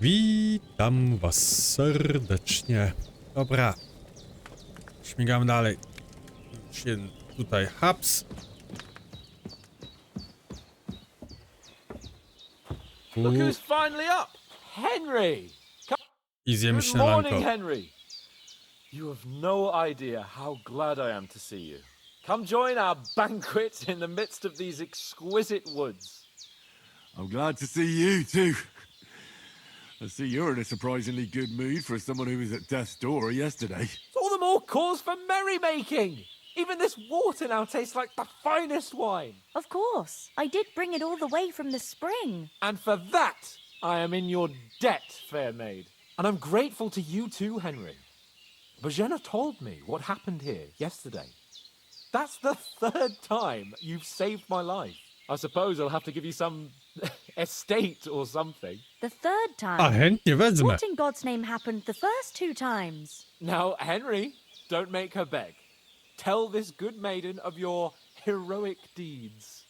Witam was serdecznie. Dobra. Śmigamy dalej. Się tutaj haps. Look who's finally up! Henry! I zjemy Good morning, śniadanko. Henry! You have no idea how glad I am to see you. Come join our banquet in the midst of these exquisite woods. I'm glad to see you too. I see you're in a surprisingly good mood for someone who was at death's door yesterday. It's all the more cause for merrymaking! Even this water now tastes like the finest wine. Of course. I did bring it all the way from the spring. And for that, I am in your debt, fair maid. And I'm grateful to you too, Henry. Bojena told me what happened here yesterday. That's the third time you've saved my life. I suppose I'll have to give you some estate or something. The third time. A chętnie wezmę. What in God's name happened the first two times? Now, Henry, don't make her beg. Tell this good maiden of your heroic deeds.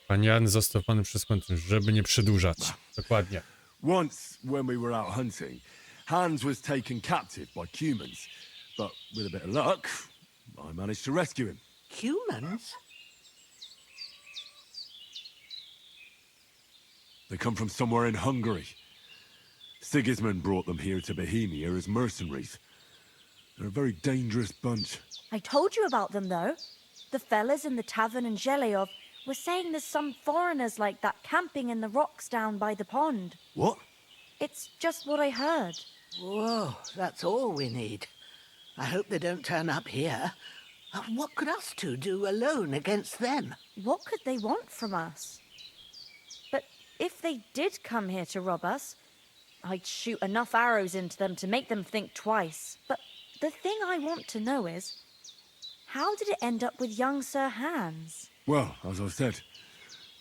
Pan Jan został panem przez kontynent, żeby nie przedłużać. Dokładnie. Once, when we were out hunting, Hans was taken captive by humans. But with a bit of luck, I managed to rescue him. Humans? They come from somewhere in Hungary. Sigismund brought them here to Bohemia as mercenaries. They're a very dangerous bunch. I told you about them, though. The fellas in the tavern in Zhelejov were saying there's some foreigners like that camping in the rocks down by the pond. What? It's just what I heard. Whoa, that's all we need. I hope they don't turn up here. What could us two do alone against them? What could they want from us? But if they did come here to rob us, I'd shoot enough arrows into them to make them think twice. But the thing I want to know is, how did it end up with young Sir Hans? Well, as I said,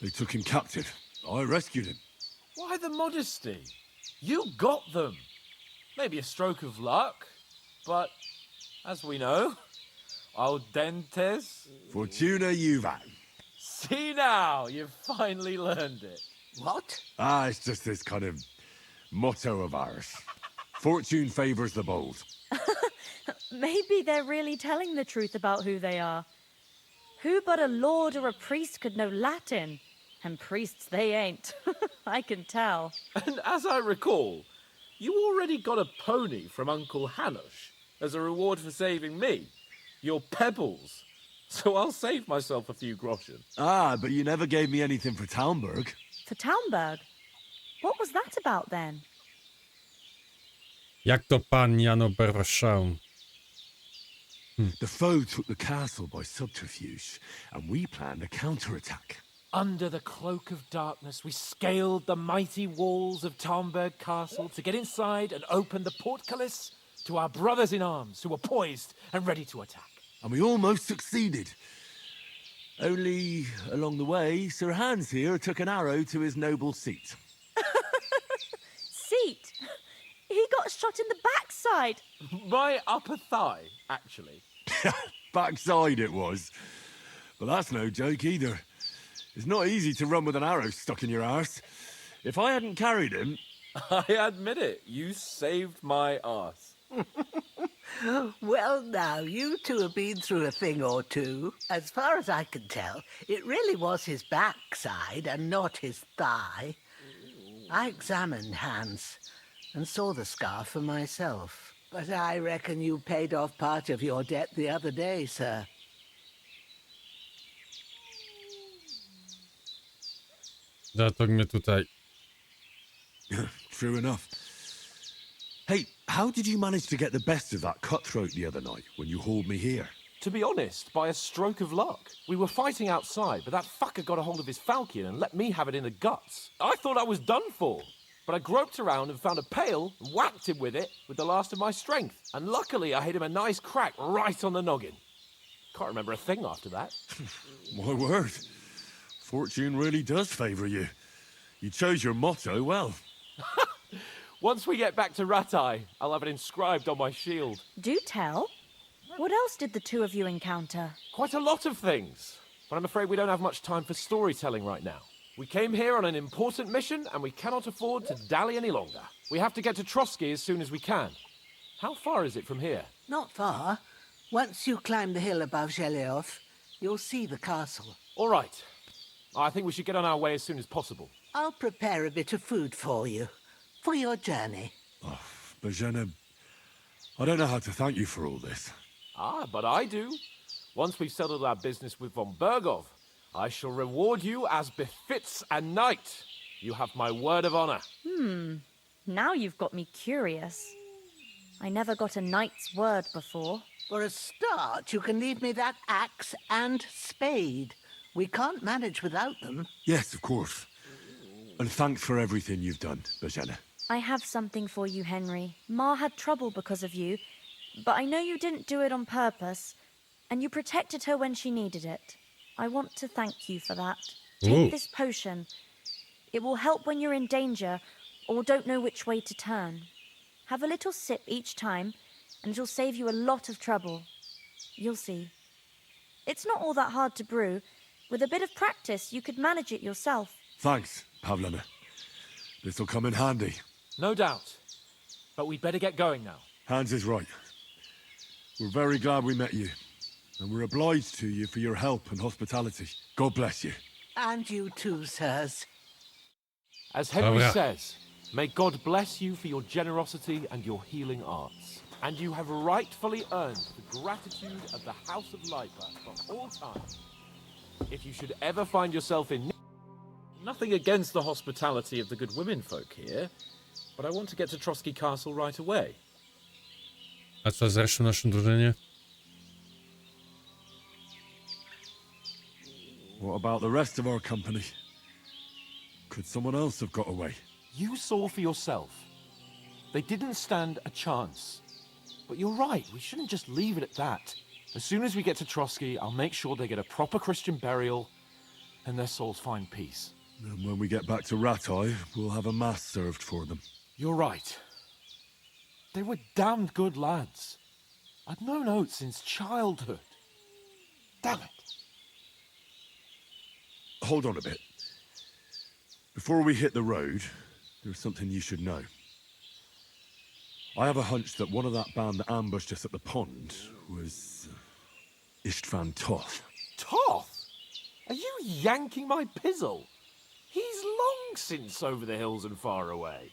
they took him captive. I rescued him. Why the modesty? You got them. Maybe a stroke of luck, but as we know, al dentes. Fortuna juvat. See now, you've finally learned it. What? It's just this kind of motto of ours. Fortune favors the bold. Maybe they're really telling the truth about who they are. Who but a lord or a priest could know Latin? And priests they ain't. I can tell. And as I recall, you already got a pony from Uncle Hanush as a reward for saving me. Your pebbles. So I'll save myself a few groschen. But you never gave me anything for Talmberg. For Talmberg? What was that about then? Jak to pan Jan oberwał? The foe took the castle by subterfuge, and we planned a counterattack. Under the cloak of darkness, we scaled the mighty walls of Talmberg Castle to get inside and open the portcullis to our brothers in arms who were poised and ready to attack. And we almost succeeded. Only, along the way, Sir Hans here took an arrow to his noble seat. Seat? He got shot in the backside. My upper thigh, actually. Backside it was. But that's no joke either. It's not easy to run with an arrow stuck in your arse. If I hadn't carried him... I admit it, you saved my arse. Well, now, you two have been through a thing or two. As far as I can tell, it really was his backside and not his thigh. I examined Hans and saw the scar for myself. But I reckon you paid off part of your debt the other day, sir. Zatok mnie tutaj. True enough. Hey, how did you manage to get the best of that cutthroat the other night when you hauled me here? To be honest, by a stroke of luck. We were fighting outside, but that fucker got a hold of his falcon and let me have it in the guts. I thought I was done for. But I groped around and found a pail and whacked him with it with the last of my strength. And luckily I hit him a nice crack right on the noggin. Can't remember a thing after that. My word. Fortune really does favour you. You chose your motto well. Once we get back to Ratai, I'll have it inscribed on my shield. Do tell. What else did the two of you encounter? Quite a lot of things. But I'm afraid we don't have much time for storytelling right now. We came here on an important mission, and we cannot afford to dally any longer. We have to get to Troskowice as soon as we can. How far is it from here? Not far. Once you climb the hill above Wcielasz, you'll see the castle. All right. I think we should get on our way as soon as possible. I'll prepare a bit of food for you, for your journey. Bożena, I don't know how to thank you for all this. Ah, but I do. Once we've settled our business with von Bergov, I shall reward you as befits a knight. You have my word of honor. Now you've got me curious. I never got a knight's word before. For a start, you can leave me that axe and spade. We can't manage without them. Yes, of course. And thanks for everything you've done, Bożena. I have something for you, Henry. Ma had trouble because of you, but I know you didn't do it on purpose, and you protected her when she needed it. I want to thank you for that. Take Ooh. this potion. It will help when you're in danger or don't know which way to turn. Have a little sip each time, and it'll save you a lot of trouble. You'll see. It's not all that hard to brew. With a bit of practice, you could manage it yourself. Thanks, Pavlena. This'll come in handy. No doubt. But we'd better get going now. Hans is right. We're very glad we met you. And we're obliged to you for your help and hospitality. God bless you. And you too, sirs. As Henry yeah. says, may God bless you for your generosity and your healing arts. And you have rightfully earned the gratitude of the House of Lipa for all time. If you should ever find yourself in... Nothing against the hospitality of the good women folk here, but I want to get to Troskowice Castle right away. A co z resztą naszej drużynie? What about the rest of our company? Could someone else have got away? You saw for yourself. They didn't stand a chance. But you're right, we shouldn't just leave it at that. As soon as we get to Troskowice, I'll make sure they get a proper Christian burial and their souls find peace. And when we get back to Ratai, we'll have a mass served for them. You're right. They were damned good lads. I'd known Oates since childhood. Damn it. Hold on a bit. Before we hit the road, there's something you should know. I have a hunch that one of that band that ambushed us at the pond was Istvan Toth. Toth? Are you yanking my pizzle? He's long since over the hills and far away.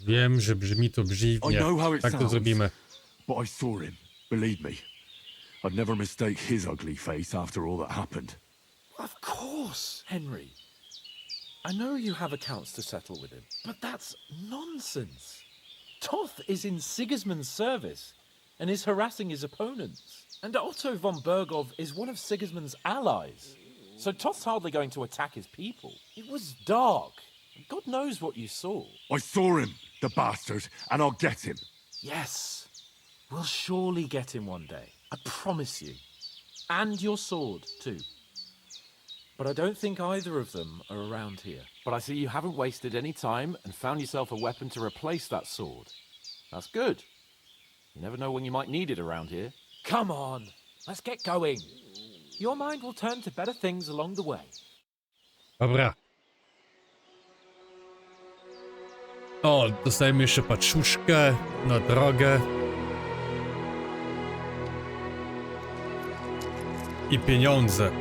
Wiem, że brzmi to I brzydnie. know how it Tak to sounds, zrobimy. but I saw him. Believe me. I'd never mistake his ugly face after all that happened. Of course, Henry. I know you have accounts to settle with him, but that's nonsense. Toth is in Sigismund's service and is harassing his opponents. And Otto von Bergov is one of Sigismund's allies. So Toth's hardly going to attack his people. It was dark. God knows what you saw. I saw him, the bastard, and I'll get him. Yes, we'll surely get him one day. I promise you. And your sword, too. But I don't think either of them are around here. But I see you haven't wasted any time and found yourself a weapon to replace that sword. That's good. You never know when you might need it around here. Come on, let's get going. Your mind will turn to better things along the way. Dobra. O, dostajemy jeszcze paczuszkę na drogę. I pieniądze.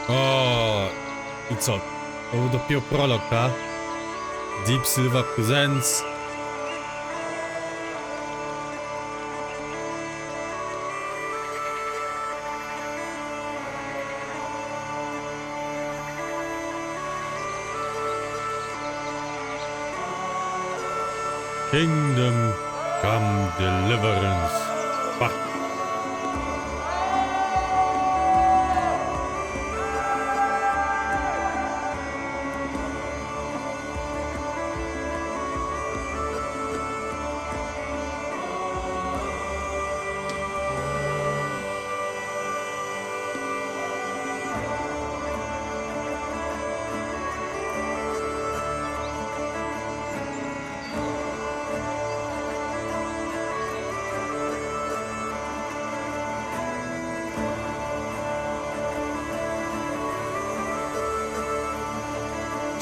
O, i co? To był dopiero prolog, tak? Deep Silver Presents. Kingdom Come Deliverance. Pa.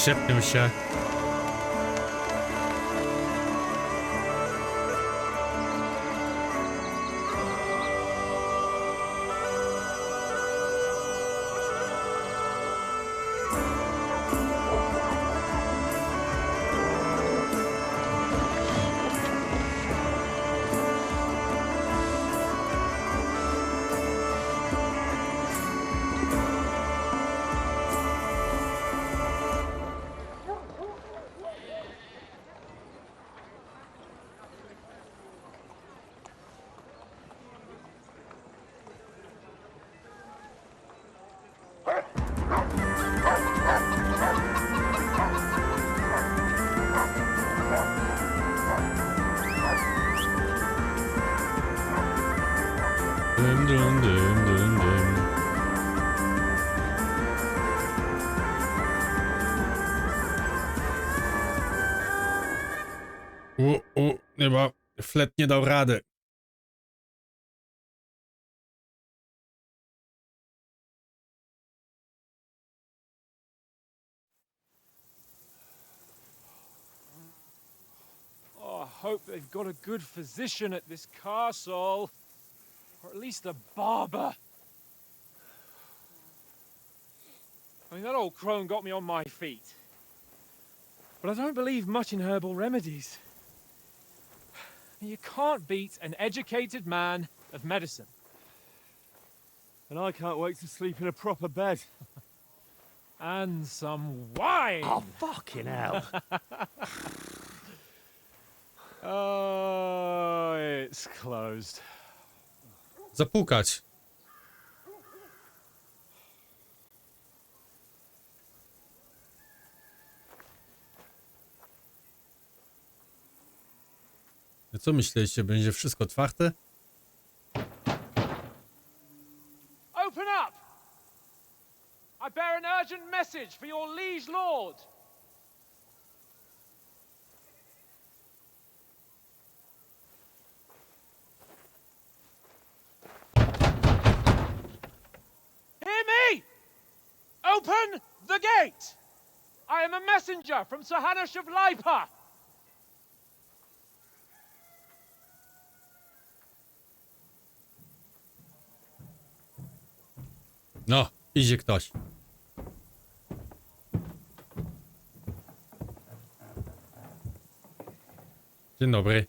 Ciepnią się. Dym, dym, dym, dym, dym. Chyba flet nie dał rady. Oh, I hope they've got a good physician at this castle. Or at least a barber. I mean, that old crone got me on my feet. But I don't believe much in herbal remedies. You can't beat an educated man of medicine. And I can't wait to sleep in a proper bed. And some wine! Oh, fucking hell. Oh, it's closed. Zapukać. A co myśleliście, będzie wszystko otwarte? Open up! I bear an urgent message for your liege lord. Hear me! Open the gate! I am a messenger from Sir Hanush of Lipa. No, idzie ktoś. Dzień dobry.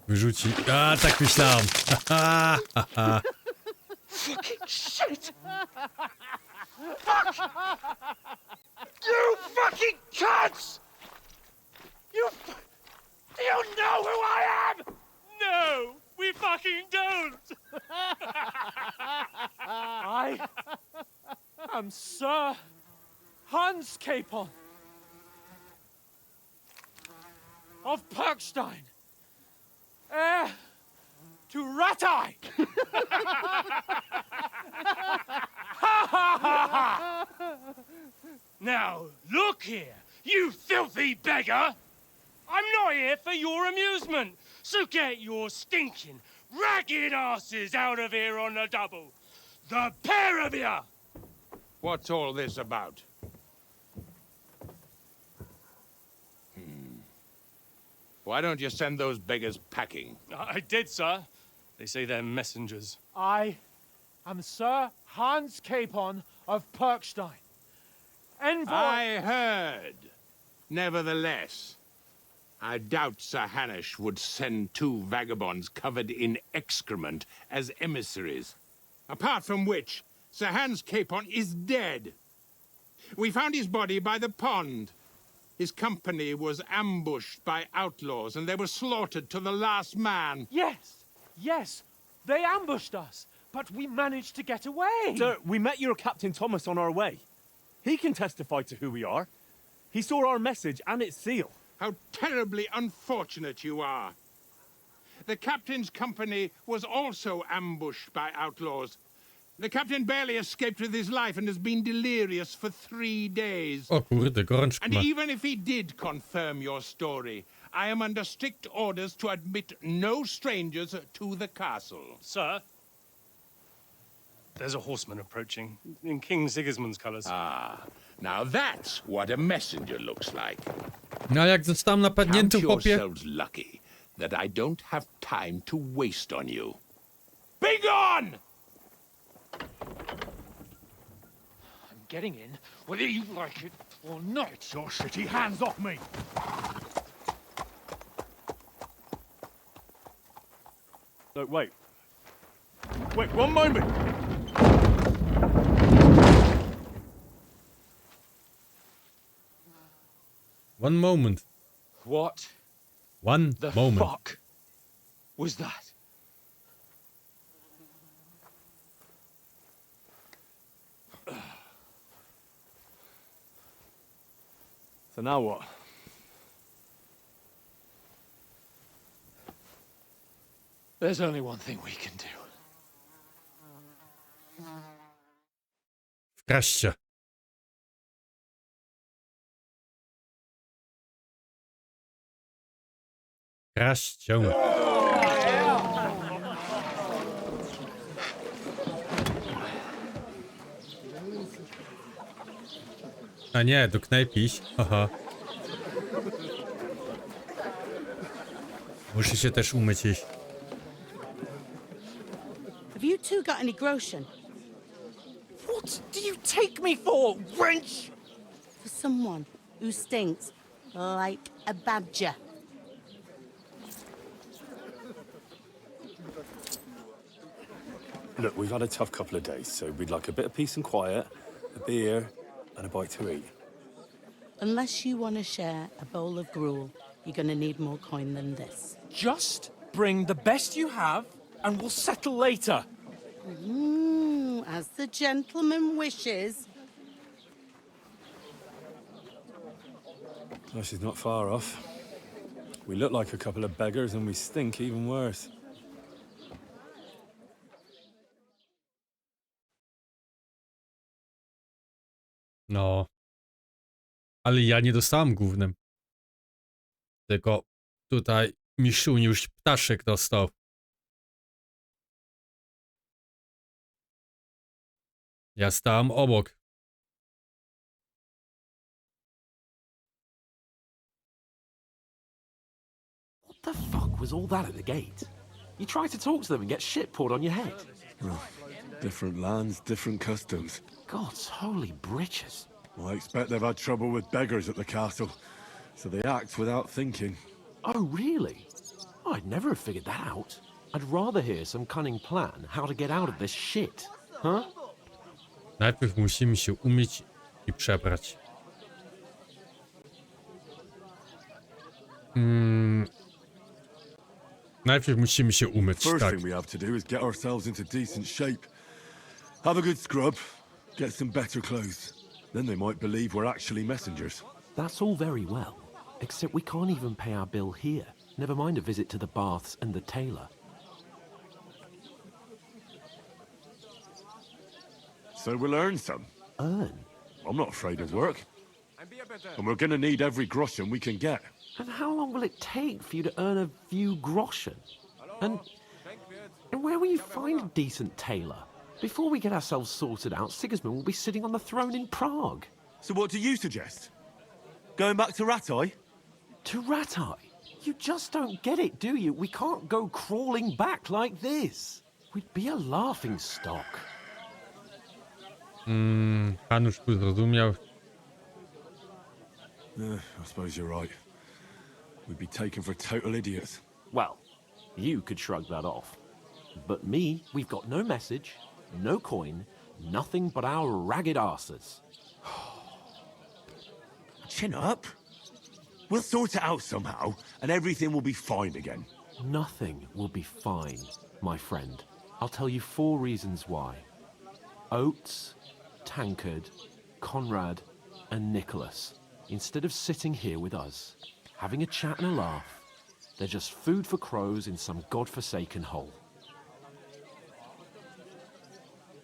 Wyrzuci. A, tak myślałem. Fucking shit! Fuck! You fucking cunts! Do you know who I am? No, we fucking don't! I am Sir Hans Capon of Perkstein, heir to Ratai! Now, look here, you filthy beggar! I'm not here for your amusement, so get your stinking, ragged asses out of here on the double. The pair of you! What's all this about? Why don't you send those beggars packing? I did, sir. They say they're messengers. I am Sir Hans Capon of Perkstein. Envoy... I heard. Nevertheless, I doubt Sir Hanush would send two vagabonds covered in excrement as emissaries. Apart from which, Sir Hans Capon is dead. We found his body by the pond. His company was ambushed by outlaws, and they were slaughtered to the last man. Yes, they ambushed us, but we managed to get away. Sir, we met your Captain Thomas on our way. He can testify to who we are. He saw our message and its seal. How terribly unfortunate you are. The captain's company was also ambushed by outlaws. The captain barely escaped with his life and has been delirious for 3 days. O kurde, gorączka And ma. even if he did confirm your story, I am under strict orders to admit no strangers to the castle. Sir, There's a horseman approaching, in King Sigismund's colours. Ah, now that's what a messenger looks like. No jak zostałem napadnięty, Count chłopie. yourselves lucky that I don't have time to waste on you. Be gone! I'm getting in, whether you like it or not. Your shitty hands off me! No, wait. Wait, one moment! One moment. What One the moment. fuck was that? So now what? There's only one thing we can do. Wkraść się. Wkraść się. A nie, do knajpy iść. Aha. Muszę się też umyć iść. Have you two got any groschen? What do you take me for, wench? For someone who stinks like a badger. Look, we've had a tough couple of days, so we'd like a bit of peace and quiet, a beer, and a bite to eat. Unless you want to share a bowl of gruel, you're going to need more coin than this. Just bring the best you have, and we'll settle later. As the gentleman wishes. Oh, she's not far off. We look like a couple of beggars, and we stink even worse. No. Ale ja nie dostałem gównem. Tylko tutaj Misiuniuś ptaszek dostał. Ja stałem obok. What the fuck was all that at the gate? You try to talk to them and get shit poured on your head. Different lands, different customs. God's holy britches. I expect they've had trouble with beggars at the castle, so they act without thinking. Oh, really? I'd never have figured that out. I'd rather hear some cunning plan how to get out of this shit. Huh? Najpierw musimy się umyć i przebrać. Najpierw musimy się umyć, First tak. thing we have to do is get ourselves into decent shape. Have a good scrub, get some better clothes. Then they might believe we're actually messengers. That's all very well, except we can't even pay our bill here. Never mind a visit to the baths and the tailor. So we'll earn some. Earn? I'm not afraid of work. And we're gonna need every groschen we can get. And how long will it take for you to earn a few groschen? And where will you find a decent tailor? Before we get ourselves sorted out, Sigismund will be sitting on the throne in Prague. So what do you suggest? Going back to Ratai? To Ratai? You just don't get it, do you? We can't go crawling back like this. We'd be a laughing stock. Hanusz tu zrozumiał. I suppose you're right. We'd be taken for total idiots. Well, you could shrug that off. But me, we've got no message, no coin, nothing but our ragged arses. Chin up. We'll sort it out somehow, and everything will be fine again. Nothing will be fine, my friend. I'll tell you 4 reasons why. Oates, Tankard, Conrad, and Nicholas, instead of sitting here with us, having a chat and a laugh, they're just food for crows in some godforsaken hole.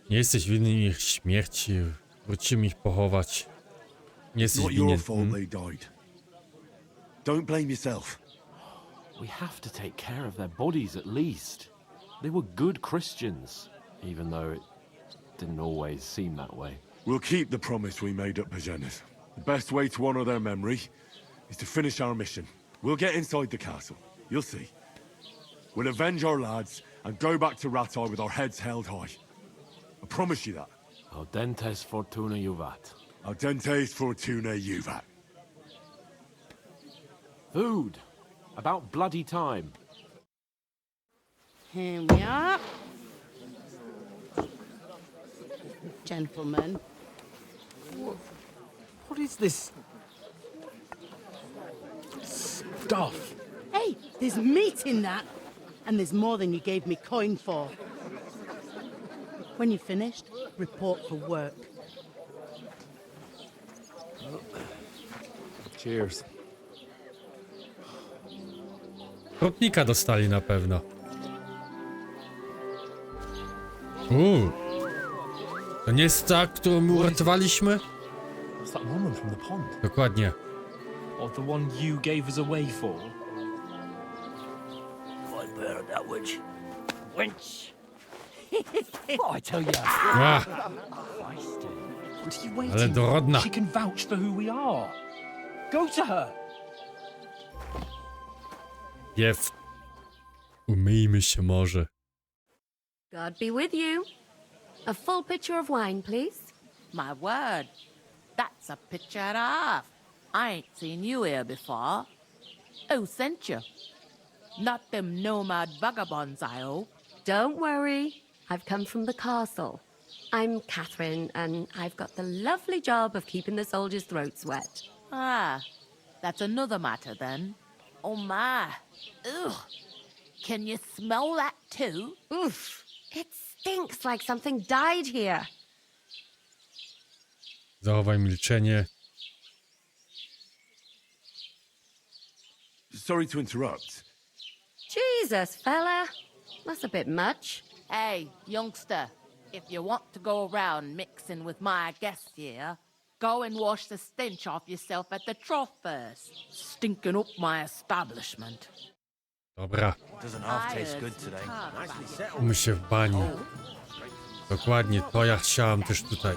Nie jesteś winny ich śmierci. Wrócimy ich pochować. Nie jesteś Not your winien. fault they died. Don't blame yourself. We have to take care of their bodies at least. They were good Christians, even though it Didn't always seem that way. We'll keep the promise we made at Pagenes. The best way to honor their memory is to finish our mission. We'll get inside the castle. You'll see. We'll avenge our lads and go back to Ratai with our heads held high. I promise you that. Audentes fortuna juvat. Audentes fortuna juvat. Food. About bloody time. Here we are. Gentlemen. What is this stuff? Hey, there's meat in that. And there's more than you gave me coin for. When you're finished, report for work. Cheers. Krotnika dostali na pewno. To nie jest ta, którą my uratowaliśmy? What's that woman from the pond? Dokładnie. Or the one you gave us away for? I bear that witch. Wench! What I tell you? Ła, What are you waiting? ale dorodna. She can vouch for who we are. Go to her. Jew. Umyjmy się może. God be with you. A full pitcher of wine, please. My word, that's a picture and a half. I ain't seen you here before. Who sent you? Not them nomad vagabonds, I hope. Don't worry. I've come from the castle. I'm Catherine, and I've got the lovely job of keeping the soldiers' throats wet. Ah, that's another matter then. Oh my. Ugh. Can you smell that too? Oof. It stinks like something died here. Zachowaj milczenie. Sorry to interrupt. Jesus, fella. That's a bit much. Hey, youngster, if you want to go around mixing with my guests here, go and wash the stench off yourself at the trough first. Stinking up my establishment. Dobra. Doesn't half taste good today. Umyj się w bani. Dokładnie, to ja chciałam też tutaj.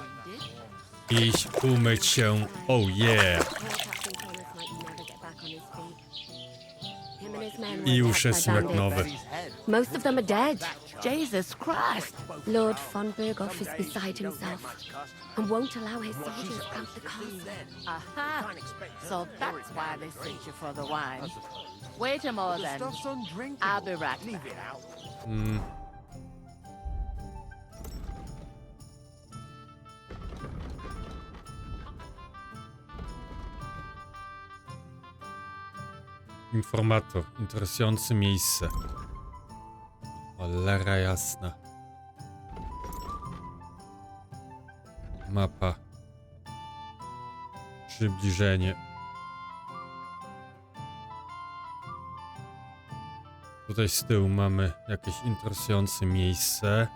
Iść, umyć się. Oh yeah. I już jestem jak nowy. Most of them are dead. Jesus Christ! Lord von Bigos is beside himself and won't allow his soldiers out the castle. Aha! So that's why they sent you for the wine. Wait a moment then. I'll be right back. Informator. Interesujące miejsce. Cholera jasna. Mapa. Przybliżenie. Tutaj z tyłu mamy jakieś interesujące miejsce.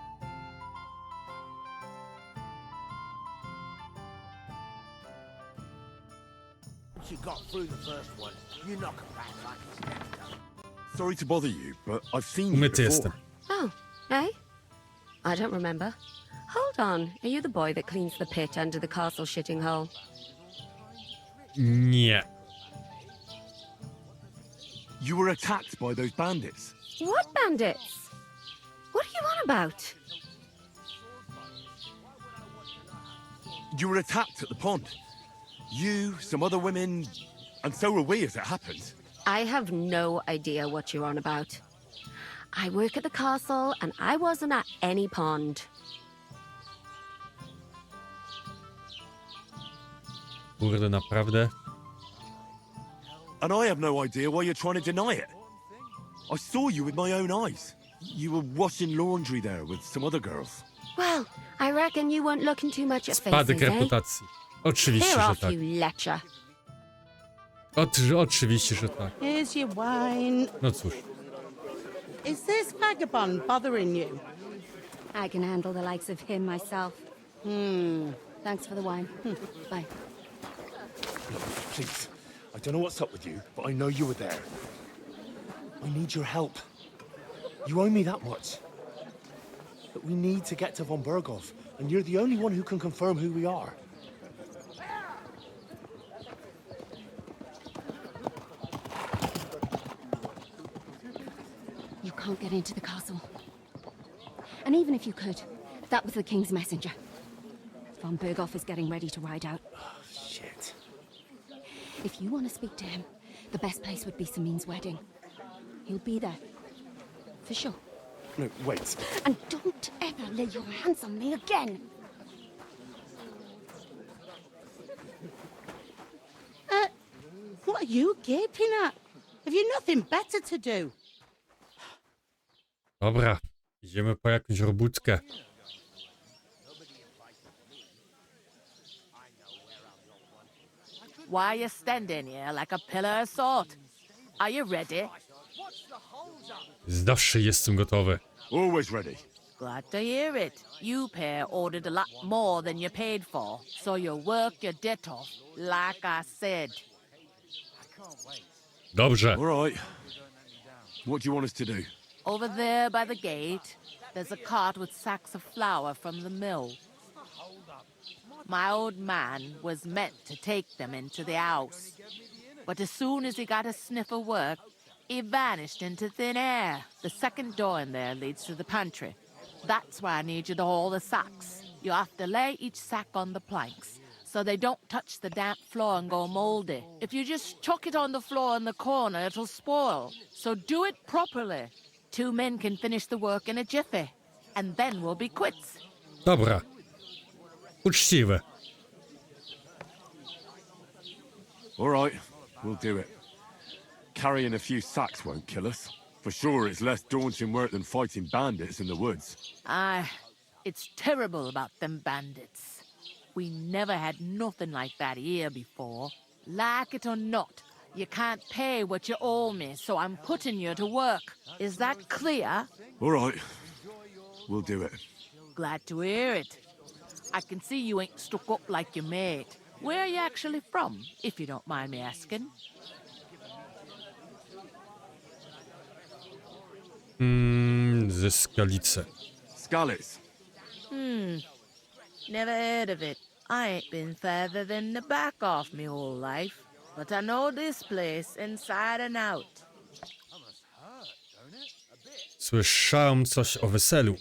Sorry to bother you, but I've seen you Umyty before. jestem. Oh, eh? I don't remember. Hold on. Are you the boy that cleans the pit under the castle shitting hole? Nie. You were attacked by those bandits. What bandits? What are you on about? You were attacked at the pond. You, some other women, and so were we as it happened. I have no idea what you're on about. I work at the castle, and I wasn't at any pond. Kurde, naprawdę? And I have no idea why you're trying to deny it. I saw you with my own eyes. You were washing laundry there with some other girls. Well, I reckon you weren't looking too much at Spadek faces, eh? reputacji. Oczywiście, Here że off, tak. you lecher. Oczywiście, że tak. Here's your wine. No cóż. Is this vagabond bothering you? I can handle the likes of him myself. Thanks for the wine. Bye. Please, I don't know what's up with you, but I know you were there. I need your help. You owe me that much. But we need to get to von Berghoff and you're the only one who can confirm who we are. You can't get into the castle. And even if you could, that was the king's messenger. Von Berghoff is getting ready to ride out. Oh, shit. If you want to speak to him, the best place would be Samin's wedding. He'll be there. For sure. No, wait. And don't ever lay your hands on me again! What are you gaping at? Have you nothing better to do? Dobra, idziemy po jakąś robótkę. Why are you standing here like a pillar of salt? Are you ready? Zawsze jestem gotowy. Always ready. Glad to hear it. You pair ordered a lot more than you paid for, so you work your debt off, like I said. Dobrze. All right. What do you want us to do? Over there by the gate, there's a cart with sacks of flour from the mill. My old man was meant to take them into the house, but as soon as he got a sniff of work, he vanished into thin air. The second door in there leads to the pantry. That's why I need you to haul the sacks. You have to lay each sack on the planks, so they don't touch the damp floor and go moldy. If you just chuck it on the floor in the corner, it'll spoil. So do it properly. 2 men can finish the work in a jiffy, and then we'll be quits. Dobra. Uczciwe. All right, we'll do it. Carrying a few sacks won't kill us. For sure, it's less daunting work than fighting bandits in the woods. Aye, it's terrible about them bandits. We never had nothing like that here before. Like it or not, you can't pay what you owe me, so I'm putting you to work. Is that clear? All right, we'll do it. Glad to hear it. I can see you ain't stuck up like your mate. Where are you actually from, if you don't mind me asking? Ze Skalicy. Skalicy. Never heard of it. I ain't been further than the back off me whole life. But I know this place inside and out. Słyszałem coś o weselu.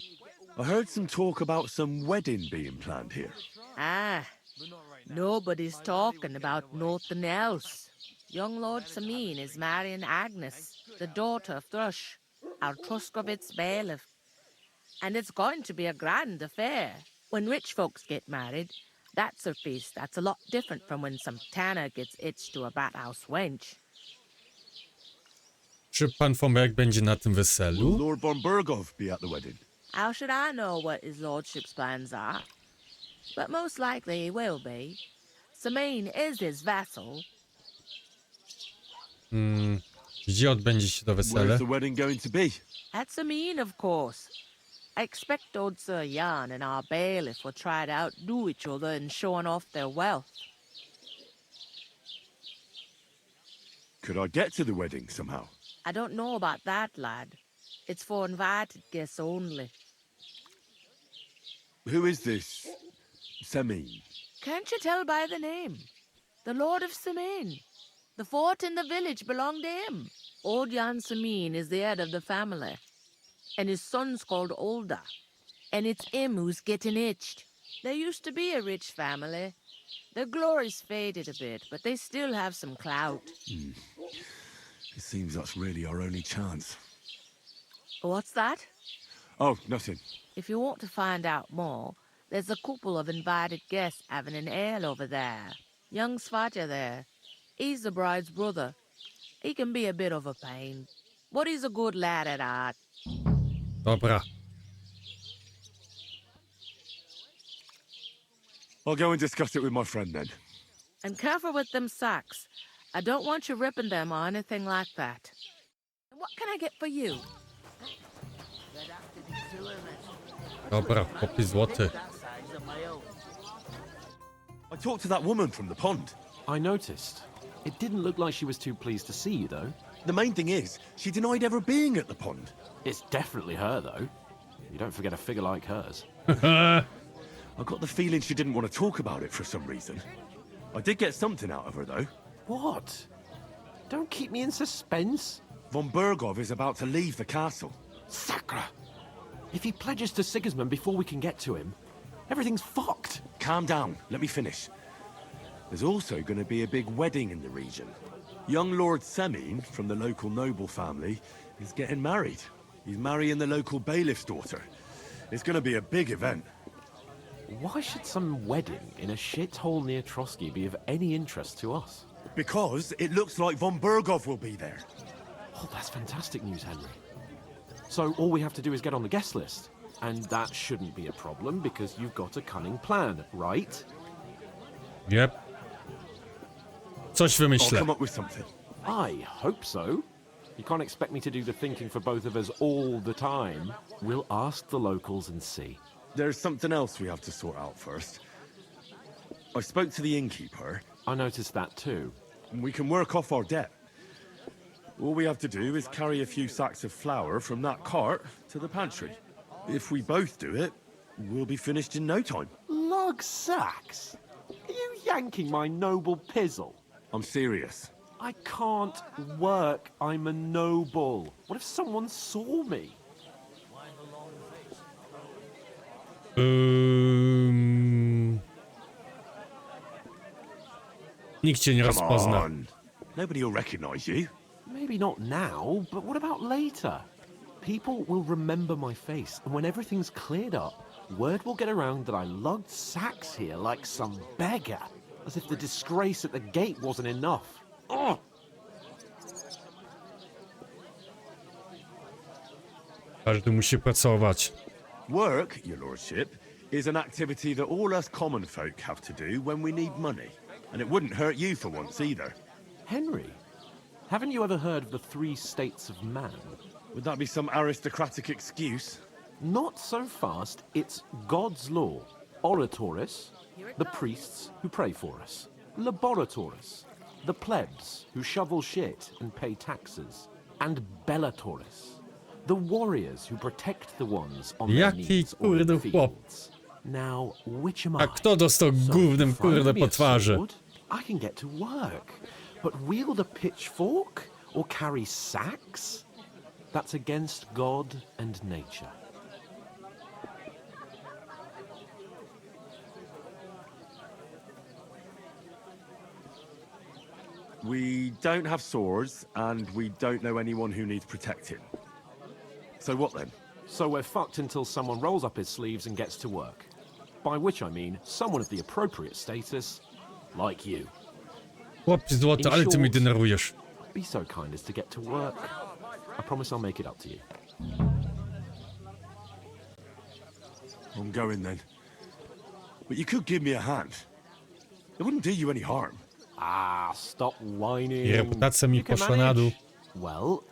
I heard some talk about some wedding being planned here. Ah, nobody's talking about nothing else. Young Lord Samin is marrying Agnes, the daughter of Thrush, our Troskowice bailiff. And it's going to be a grand affair. When rich folks get married, that's a feast that's a lot different from when some tanner gets hitched to a bathouse wench. Czy pan Fomek będzie na tym Will weselu? Lord von Berghoff be at the wedding? How should I know what his lordship's plans are? But most likely he will be. Samin is his vassal. Gdzie odbędzie się to wesele? Where's the wedding going to be? At Samin, of course. I expect old Sir Jan and our bailiff will try to outdo each other in showing off their wealth. Could I get to the wedding somehow? I don't know about that, lad. It's for invited guests only. Who is this Samin? Can't you tell by the name? The Lord of Samin. The fort in the village belonged to him. Old Jan Samin is the head of the family. And his son's called Olda. And it's him who's getting itched. There used to be a rich family. Their glory's faded a bit, but they still have some clout. It seems that's really our only chance. What's that? Oh, nothing. If you want to find out more, there's a couple of invited guests having an ale over there. Young Svatja there. He's the bride's brother. He can be a bit of a pain, but he's a good lad at heart. Dobra. I'll go and discuss it with my friend then. And careful with them sacks. I don't want you ripping them or anything like that. What can I get for you? Dobra, popi złoty. I talked to that woman from the pond. I noticed. It didn't look like she was too pleased to see you, though. The main thing is, she denied ever being at the pond. It's definitely her, though. You don't forget a figure like hers. I got the feeling she didn't want to talk about it for some reason. I did get something out of her, though. What? Don't keep me in suspense. Von Bergov is about to leave the castle. Sacre! If he pledges to Sigismund before we can get to him, everything's fucked. Calm down, let me finish. There's also going to be a big wedding in the region. Young Lord Semin, from the local noble family, is getting married. He's marrying the local bailiff's daughter. It's going to be a big event. Why should some wedding in a shithole near Troskowice be of any interest to us? Because it looks like Von Bergov will be there. Oh, that's fantastic news, Henry. So all we have to do is get on the guest list. And that shouldn't be a problem because you've got a cunning plan, right? Yep. Coś I'll wymyślę. come up with something. I hope so. You can't expect me to do the thinking for both of us all the time. We'll ask the locals and see. There's something else we have to sort out first. I spoke to the innkeeper. I noticed that too. And we can work off our debt. All we have to do is carry a few sacks of flour from that cart to the pantry. If we both do it, we'll be finished in no time. Lug sacks? Are you yanking my noble pizzle? I'm serious. I can't work. I'm a noble. What if someone saw me? Nikt cię nie Come rozpozna. on. Nobody will recognize you. Maybe not now, but what about later? People will remember my face, and when everything's cleared up, word will get around that I lugged sacks here like some beggar, as if the disgrace at the gate wasn't enough. Ugh! Każdy musi pracować. Work, your lordship, is an activity that all us common folk have to do when we need money. And it wouldn't hurt you for once either. Henry, haven't you ever heard of the 3 states of man? Would that be some aristocratic excuse? Not so fast. It's God's law. Oratores, the priests who pray for us. Laboratores, the plebs who shovel shit and pay taxes. And Bellatores, the warriors who protect the ones on their Jaki knees or in kurde chłop. fields. Now, which am A I? kto dostał So, gównem if I kurde be po a twarzy? sword, I can get to work. But wield a pitchfork or carry sacks? That's against God and nature. We don't have swords, and we don't know anyone who needs protecting. So what then? So we're fucked until someone rolls up his sleeves and gets to work. By which I mean someone of the appropriate status, like you. Chłopie złoty, ale ty mnie denerwujesz. Be so kind as to get to work. I promise I'll make it up to you. I'm going then. But you could give me a hand. It wouldn't do you any harm. Ah, stop whining. I reputacja mi You can poszła na dół. manage. Well,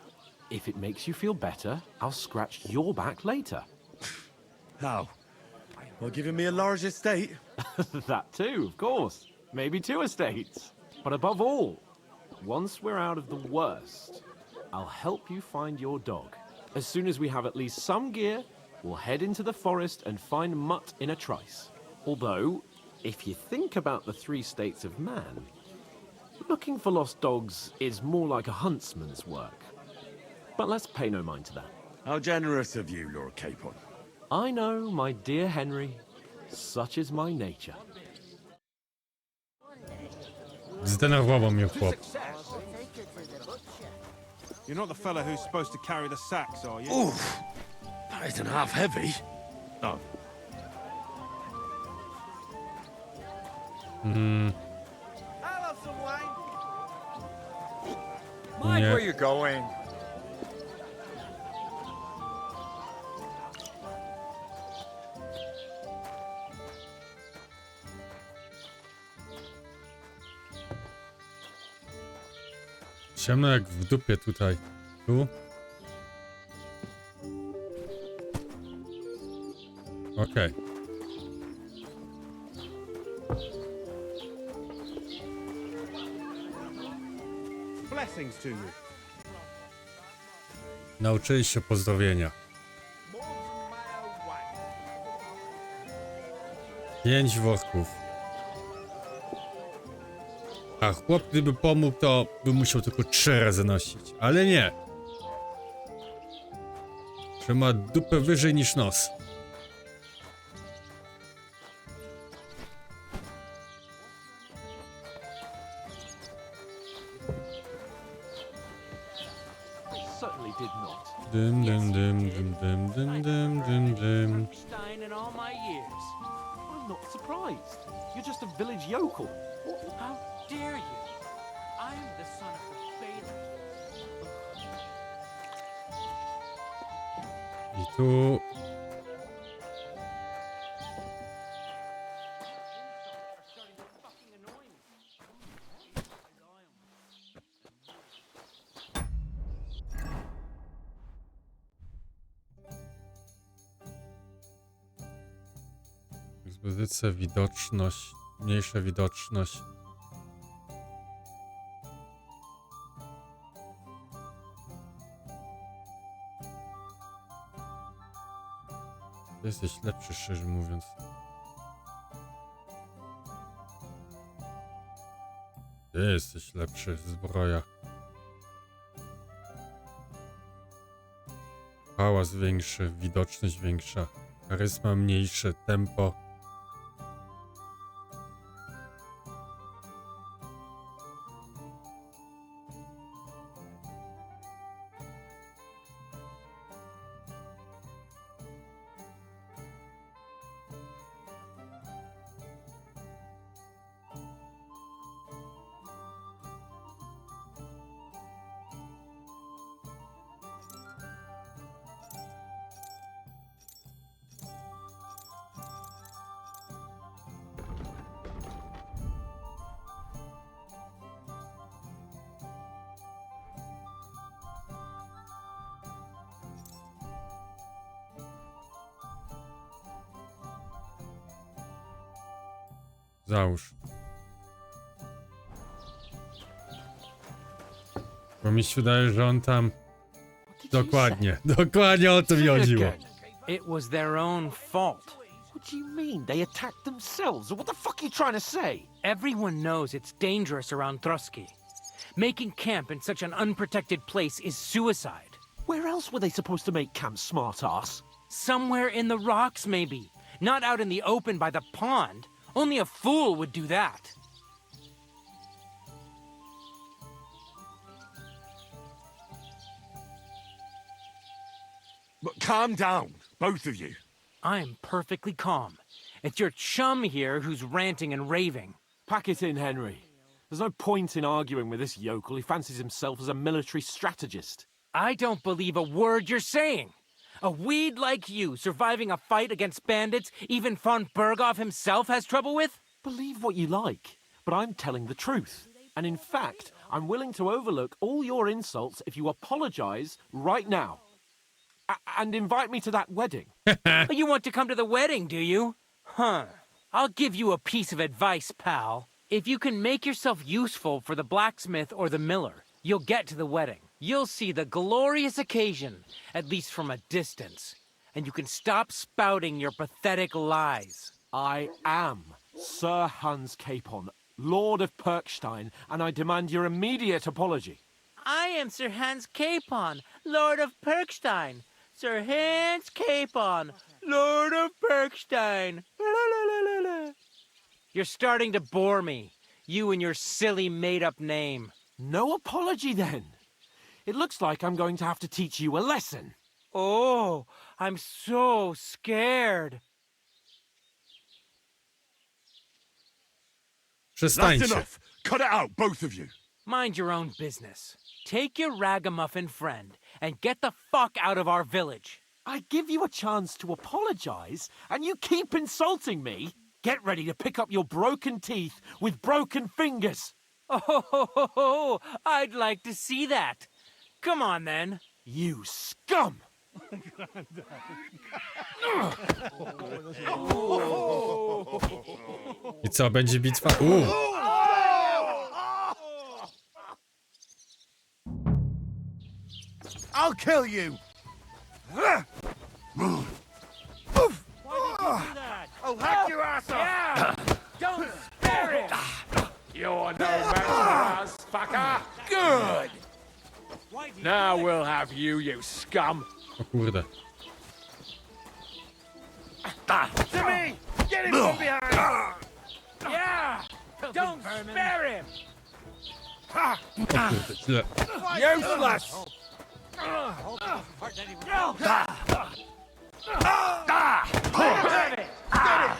if it makes you feel better, I'll scratch your back later. How? By giving me a large estate? That too, of course. Maybe 2 estates. But above all, once we're out of the worst, I'll help you find your dog. As soon as we have at least some gear, we'll head into the forest and find Mutt in a trice. Although, if you think about the 3 states of man, looking for lost dogs is more like a huntsman's work. But let's pay no mind to that. How generous of you, Lord Capon. I know, my dear Henry, such is my nature. Zdenerwował mnie chłop. You're not the fella who's supposed to carry the sacks, are you? Oof! That isn't half heavy. Oh. I'll have some wine. Mind Nie. where you're going. Ciemno jak w dupie tutaj. Tu. Okej. Blessings to you. Nauczyli się pozdrowienia. 5 worków. A chłop, gdyby pomógł, to by musiał tylko 3 razy nosić. Ale nie. Że ma dupę wyżej niż nos. Certainly did not. Dym, dym, dym, dym, dym, dym, dym, dym, dym. Stein in all my years. I'm not surprised. You're just a village yokel. How dare you? I'm the son of the Bader. I tu... Ekspozycja, widoczność, mniejsza widoczność. Ty jesteś lepszy, szczerze mówiąc. Ty jesteś lepszy, zbroja. Hałas większy, widoczność większa, charyzma mniejsze, tempo. Załóż. Bo mi się wydaje, że on tam... Dokładnie o to mi chodziło. It was their own fault. What do you mean? They attacked themselves? What the fuck are you trying to say? Everyone knows it's dangerous around Troskowice. Making camp in such an unprotected place is suicide. Where else were they supposed to make camp, smart-ass? Somewhere in the rocks, maybe. Not out in the open by the pond. Only a fool would do that. But calm down, both of you. I'm perfectly calm. It's your chum here who's ranting and raving. Pack it in, Henry. There's no point in arguing with this yokel. He fancies himself as a military strategist. I don't believe a word you're saying. A weed like you surviving a fight against bandits even von Berghoff himself has trouble with? Believe what you like, but I'm telling the truth. And in fact, I'm willing to overlook all your insults if you apologize right now. And invite me to that wedding. You want to come to the wedding, do you? Huh. I'll give you a piece of advice, pal. If you can make yourself useful for the blacksmith or the miller, you'll get to the wedding. You'll see the glorious occasion, at least from a distance. And you can stop spouting your pathetic lies. I am Sir Hans Capon, Lord of Perkstein, and I demand your immediate apology. I am Sir Hans Capon, Lord of Perkstein. Sir Hans Capon, Lord of Perkstein. You're starting to bore me, you and your silly made-up name. No apology, then. It looks like I'm going to have to teach you a lesson. Oh, I'm so scared. That's enough. Cut it out, both of you. Mind your own business. Take your ragamuffin friend and get the fuck out of our village. I give you a chance to apologize, and you keep insulting me. Get ready to pick up your broken teeth with broken fingers. Oh, I'd like to see that. Come on, then. You scum! I co, będzie bitwa? I'll kill you! Why did you do that? I'll hack your ass off! You're no match for us, fucker. Good. Now we'll have you, you scum. O kurde. To me! Get him from behind! Yeah! Don't spare him! O kurde, źle. Useless.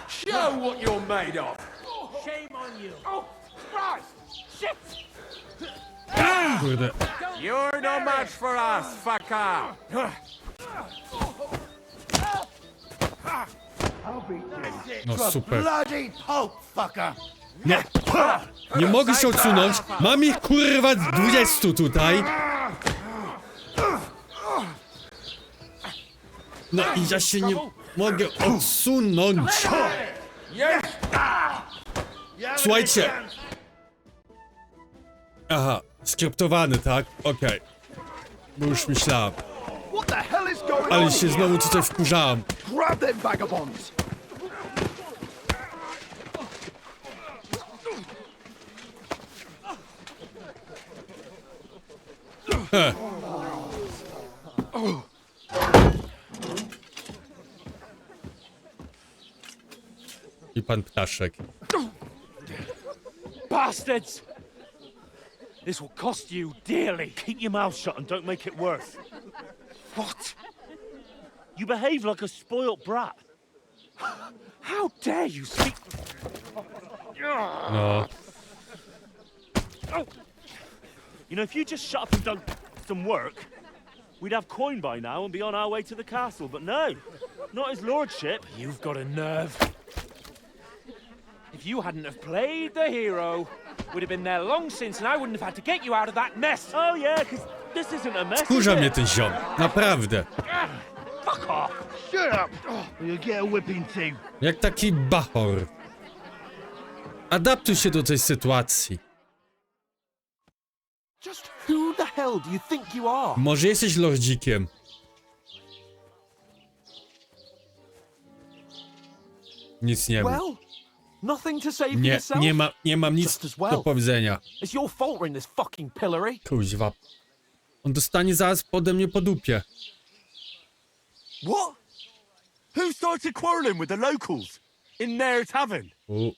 Show what you're made of. Shame on you! Oh, Christ! Shit! Kurde. You're no match for us, fucker. No super. Bloody Pope, fucker! Nie. Nie mogę się odsunąć. Mam ich kurwa 20 tutaj. No i ja się nie mogę odsunąć. Słuchajcie. Aha, skryptowany, tak? Okej. Bo już myślałem. What the hell is going Ale on się here? znowu tutaj wkurzałem. Grab them vagabonds! He. I pan ptaszek. Bastards! This will cost you dearly. Keep your mouth shut and don't make it worse. What? You behave like a spoilt brat. How dare you speak? No. You know, if you just shut up and done some work, we'd have coin by now and be on our way to the castle. But no, not his lordship. You've got a nerve. If you hadn't have played the hero, we'd have been there long since and I wouldn't have had to get you out of that mess. Oh yeah, because this isn't a mess. Wkurza mnie ten ziom. Naprawdę. Fuck off! Shut up! Or you'll get a whipping too. Jak taki bachor. Adaptuj się do tej sytuacji. Just who the hell do you think you are? Może jesteś lordzikiem. Nic nie mów. Well, nothing to say for Nie, yourself? nie mam nic Just as well. do powiedzenia. It's your fault we're in this fucking pillory. Kuźwa. On dostanie zaraz pode mnie po dupie. What? Who started quarrelling with the locals in their tavern?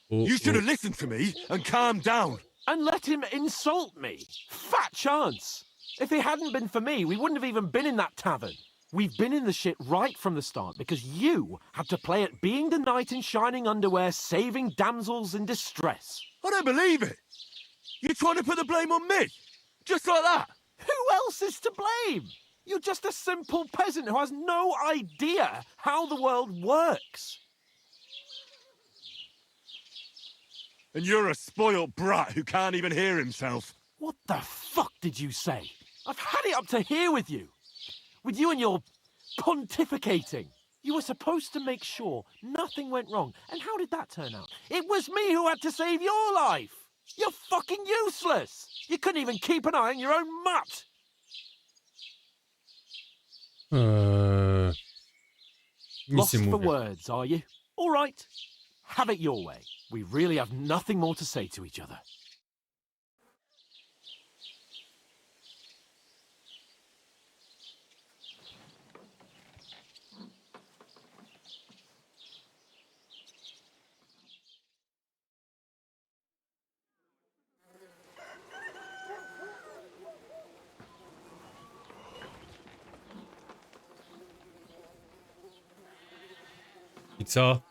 You should have listened to me and calmed down. And let him insult me. Fat chance. If it hadn't been for me, we wouldn't have even been in that tavern. We've been in the shit right from the start because you had to play at being the knight in shining underwear, saving damsels in distress. I don't believe it. You're trying to put the blame on me? Just like that? Who else is to blame? You're just a simple peasant who has no idea how the world works. And you're a spoilt brat who can't even hear himself. What the fuck did you say? I've had it up to here with you. With you and your pontificating. You were supposed to make sure nothing went wrong. And how did that turn out? It was me who had to save your life. You're fucking useless. You couldn't even keep an eye on your own mutt. Nic Lost nie for mówię. words, are you? All right. Have it your way. We really have nothing more to say to each other. I co?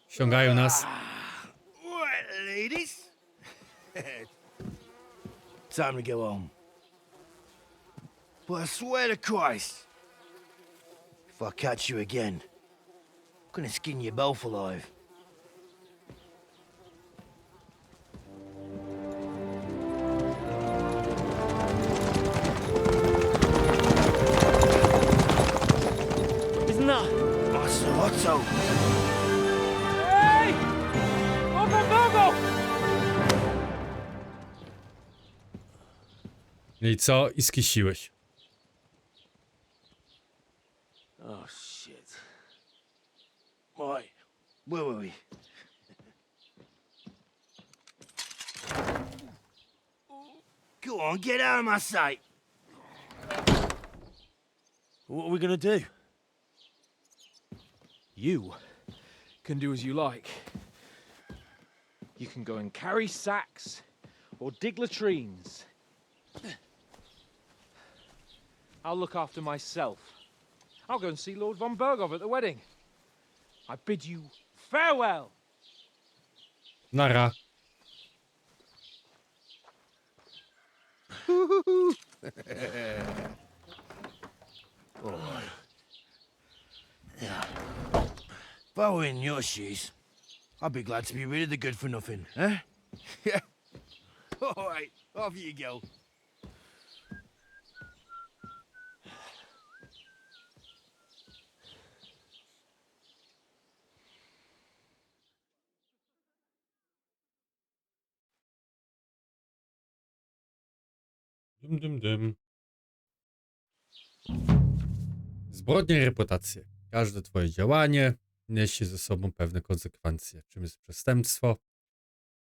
Ściągają nas. Right, ladies. Time to go home. But I swear to Christ, if I catch you again, I'm gonna skin you both alive. Isn't that? Otto. Hey! Ogo! No i co? I skisiłeś. Oh shit. Right, where were we? Go on, get out of my sight. What are we gonna do? You can do as you like. You can go and carry sacks or dig latrines. I'll look after myself. I'll go and see Lord von Berghoff at the wedding. I bid you farewell. Nara. If I were in your shoes, I'd be glad to be rid of the good for nothing, eh? Yeah. All right, off you go. Dum, dum, dum. Zbrodnia i reputacje. Każde twoje działanie niesie ze sobą pewne konsekwencje. Czym jest przestępstwo?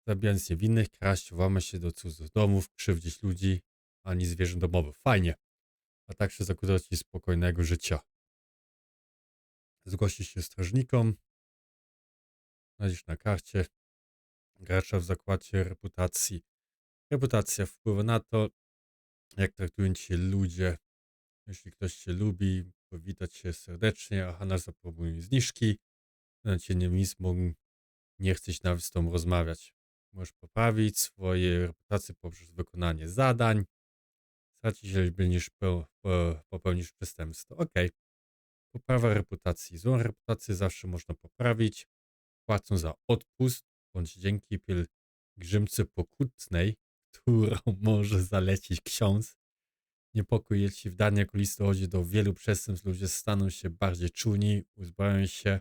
Zabijając niewinnych, kraść, włamać się do cudzych domów, krzywdzić ludzi, ani zwierząt domowych. Fajnie. A także zakładać ci spokojnego życia. Zgłosić się strażnikom. Znajdziesz na karcie gracza w zakładzie reputacji. Reputacja wpływa na to, jak traktują cię ludzie. Jeśli ktoś cię lubi, powitać się serdecznie, a handlarz zaproponuje zniżki, na cię nie chcesz nawet z tobą rozmawiać. Możesz poprawić swoje reputacje poprzez wykonanie zadań. Stracić, jeżeli będziesz popełnisz przestępstwo. Ok. Poprawa reputacji. Złą reputację zawsze można poprawić, płacąc za odpust, bądź dzięki pielgrzymce pokutnej, którą może zalecić ksiądz. Niepokój, jeśli w danej okolicy dochodzi do wielu przestępstw, ludzie staną się bardziej czujni, uzbroją się,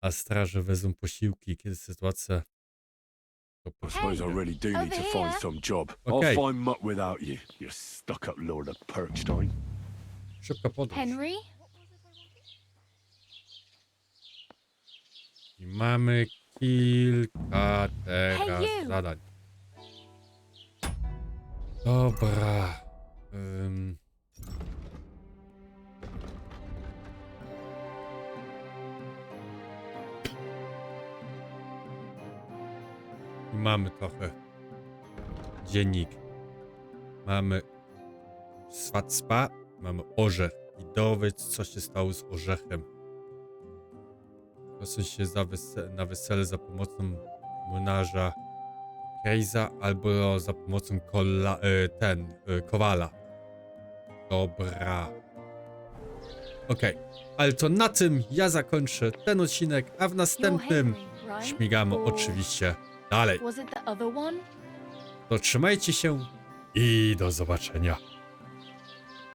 a straże wezmą posiłki, kiedy sytuacja I suppose I really do need to find some job. Okay. I'll find muck without you, you stuck-up lord of Perkstein. Szybka podróż. Henry? I mamy kilka teraz zadań. Dobra. I mamy trochę dziennik. Mamy swacpa, mamy orzech. I dowiedz, co się stało z orzechem. Proszę się na wesele za pomocą młynarza Kejza albo za pomocą kowala. Dobra. Okej. Ale to na tym ja zakończę ten odcinek, a w następnym śmigamy oczywiście dalej. To trzymajcie się i do zobaczenia.